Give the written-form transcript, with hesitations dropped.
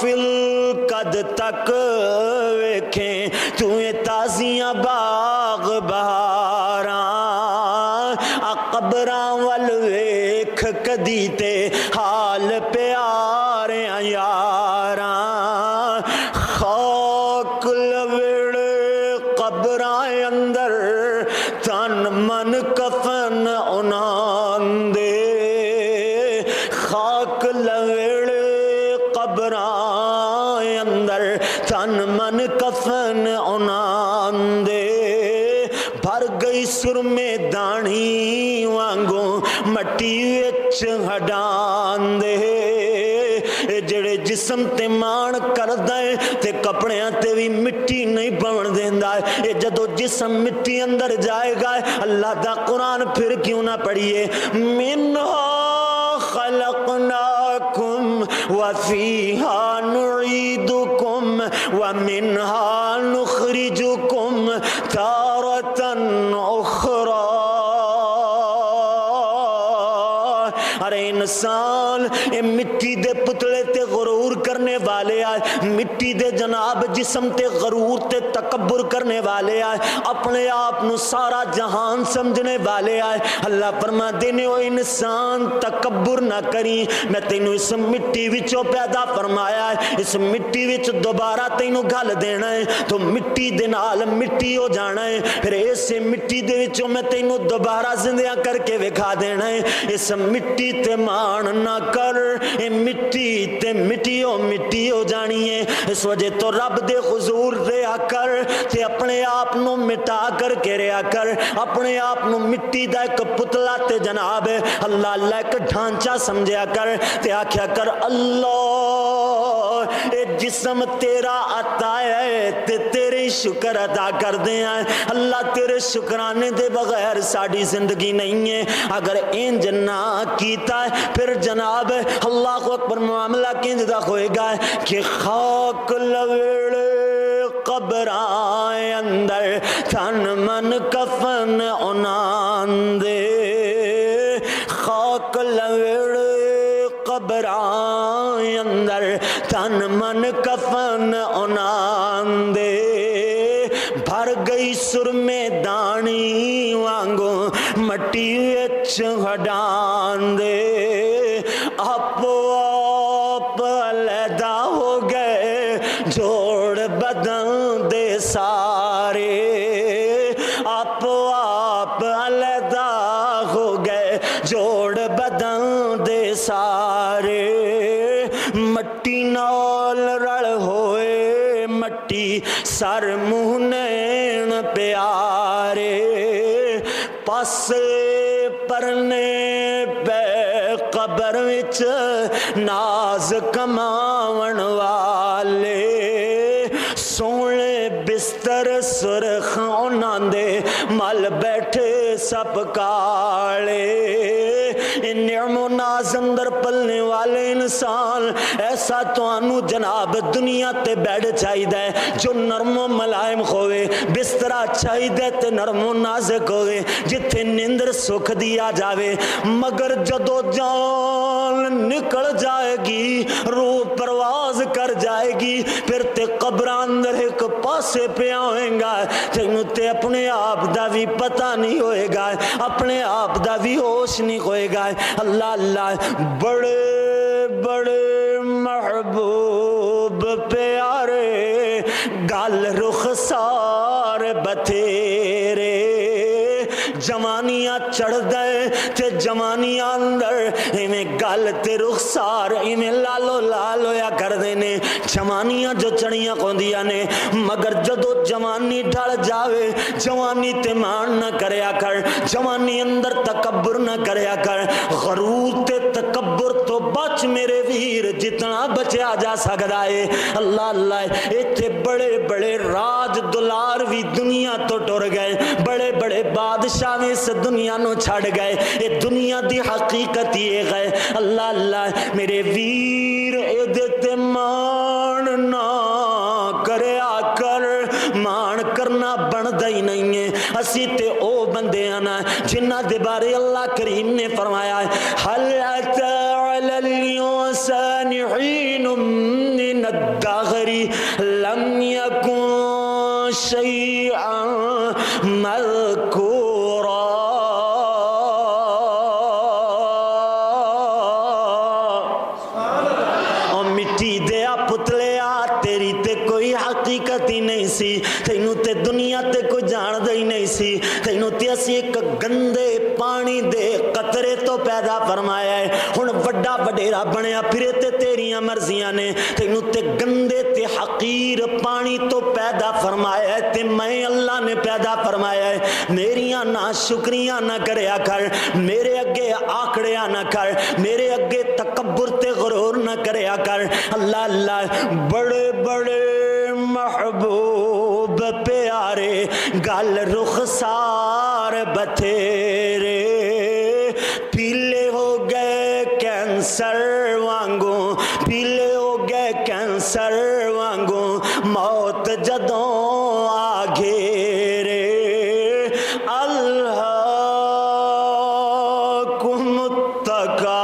غافل کد تک ویکھیں تو تازیاں باغ بہاراں قبراں ول ویکھ کدی تے حال پیارے یاراں خاک لویڑے قبراں اندر تن من کفن انہاں دے خاک لویڑے قبراں اندر تن من کفن انہاں دے بھر گئی سرمے دانی وانگوں مٹی وچ ہڈان دے جڑے جسم تے مان کردا ہے تے کپڑیاں تے بھی مٹی نہیں پون دیندا ہے جدو جسم مٹی اندر جائے گا اللہ دا قرآن پھر کیوں نہ پڑھیے منہا خلقناکم وفیہا نعیدکم ومنہا نخرجکم تارةً اخرى ارے انسان اے مٹی دے پتلے تے غرور کرنے والے آئے مٹی دے جناب جسم تے غرور تے تکبر کرنے والے آئے اپنے آپ نو سارا جہان سمجھنے والے آئے اللہ فرما دینے او انسان تکبر نہ کری میں تینو اس مٹی وچوں پیدا فرمایا ہے اس مٹی وچ دوبارہ تینو گھل دینا ہے تو مٹی دے نال مٹی ہو جانا ہے پھر اسے مٹی دے وچوں میں تینو دوبارہ زندیاں کر کے وکھا دینا ہے اس مٹی تے مان نہ کر اے مٹی تے مٹی ہو جانی ہے اس وجہ تو رب دے حضور رہا کر تے اپنے آپ نو مٹا کر کے رہا کر اپنے آپ نو مٹی دا ایک پتلا تے جناب اللہ اللہ ایک ڈھانچہ سمجھیا کر تے آکھیا کر اللہ اے جسم تیرا عطا ہے تے تیرے شکر ادا کر دے ہیں اللہ تیرے شکرانے دے بغیر ساڑی زندگی نہیں ہے اگر انج نہ کیتا ہے پھر جناب اللہ اکبر معاملہ کنج دا ہوئے گا کہ خاک لویڑے قبراں اندر تن من کفن انہاں دے خاک لویڑے قبراں اندر تن من کفن انہاں دے بھر گئی سرمے دانی وانگوں مٹی وچ ہڈان دے آپ علیحدہ ہو گئے جوڑ بدن دے سارے آپ علیحدہ ہو گئے جوڑ بدن دے سارے مٹی نال رل ہوئے مٹی سر منہ نین پیارے پاسے پرنے پہ قبر وچ ناز کماون والے سونے بستر سرخ انہاں دے مل بیٹھے سب کالے نعم و ناز اندر پلنے والے انسان ایسا تو انو جناب دنیا تے بیڈ چاہی دے جو نرم و ملائم ہوئے بسترہ چاہی دے تے نرم و نازک ہوئے جتھے نندر سکھ دیا جاوے مگر جدو جان نکل جائے گی روح پرواز کر جائے گی پھر تے قبر اندر ایک پاسے پہ آئیں گا تینو تے اپنے آپ دا بھی پتہ نہیں ہوئے گا اپنے آپ دا بھی ہوش نہیں ہوئے گا اللہ اللہ بڑے بڑے محبوب پیارے گل رخسار بتھیرے جوانیاں چڑھ دے تے جوانیاں اندر ایویں گل تے رخسار ایویں لالو لالو یا کر دینے جوانیاں جو چڑیاں کوندیاں نے مگر جدو جوانی ڈھل جاوے جوانی تے مان نہ کریا کر جوانی اندر تکبر نہ کریا کر غرور تے تکبر تو بچ میرے ویر جتنا بچیا جا سکتا ہے اللہ اللہ ایتھے بڑے بڑے راج دلار بھی دنیا تو ٹر گئے بڑے بڑے بادشاہ اس دنیا نو چھڑ گئے یہ دنیا دی حقیقت یہ ہے اللہ اللہ میرے ویر اے دیتے مان نہ کریا کر مان کرنا بندہ ہی نہیں ہے اسی تے او بندے آنا جنہ دے بارے اللہ کریم نے فرمایا ہے حل اتا علی الانسان حین من من الدهر لم يكن شيئا مذكورا. اور مٹی دیا پتلیا تیری تے کوئی حقیقت ہی نہیں سی, تینوں تے دنیا تے کوئی جان دے ہی نہیں سی, تینوں تے اسی ایک گندے پانی دے قطرے تو پیدا فرمایا ہے. ہن وڈا وڈیرا بنیا پھرے تے تیریاں مرضیاں نے, تینوں تے گندے تے حقیر پانی تو پیدا فرمایا ہے تے میں اللہ نے پیدا فرمایا ہے. میریاں نا شکریاں نہ کریا کر, میرے اگے آکڑیا نہ کر, میرے اگے تکبر تے غرور نہ کریا کر. اللہ اللہ بڑے بڑے محبوب پیارے گل رخسار بتھیرے, پیلے ہو گئے کینسر وانگوں, پیلے ہو گئے کینسر وانگوں, موت جدوں آ گھیرے. الہاکم التکاثر